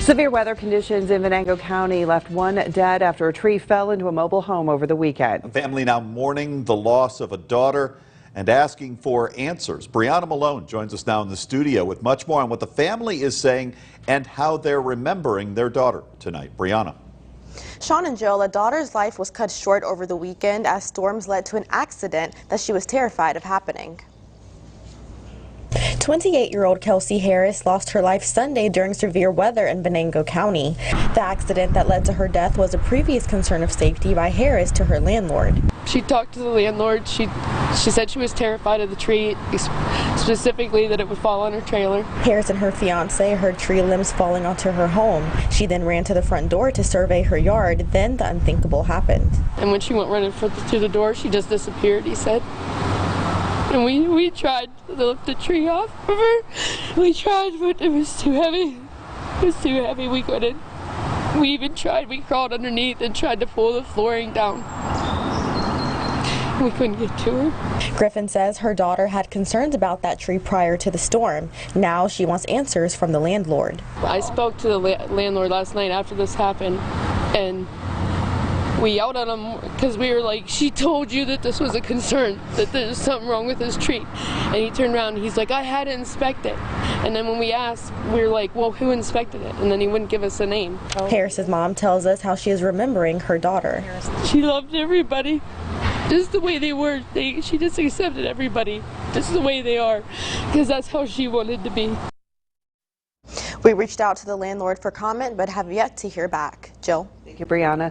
Severe weather conditions in Venango County left one dead after a tree fell into a mobile home over the weekend. A family now mourning the loss of a daughter and asking for answers. Brianna Malone joins us now in the studio with much more on what the family is saying and how they're remembering their daughter tonight. Brianna. Sean and Jill, a daughter's life was cut short over the weekend as storms led to an accident that she was terrified of happening. 28-year-old Kelsey Harris lost her life Sunday during severe weather in Venango County. The accident that led to her death was a previous concern of safety by Harris to her landlord. She talked to the landlord. She said she was terrified of the tree, specifically that it would fall on her trailer. Harris and her fiance heard tree limbs falling onto her home. She then ran to the front door to survey her yard. Then the unthinkable happened. And when she went running through the door, she just disappeared, he said. And we tried to lift the tree off of her. We tried, but it was too heavy. It was too heavy, we couldn't. We even tried, we crawled underneath and tried to pull the flooring down. We couldn't get to her. Griffin says her daughter had concerns about that tree prior to the storm. Now she wants answers from the landlord. I spoke to the landlord last night after this happened, and we yelled at him because we were like, she told you that this was a concern, that there's something wrong with this tree. And he turned around and he's like, I had it inspected. And then when we asked, we were like, well, who inspected it? And then he wouldn't give us a name. Harris's mom tells us how she is remembering her daughter. She loved everybody, just the way they were. She just accepted everybody, just the way they are, because that's how she wanted to be. We reached out to the landlord for comment, but have yet to hear back. Jill? Thank you, Brianna.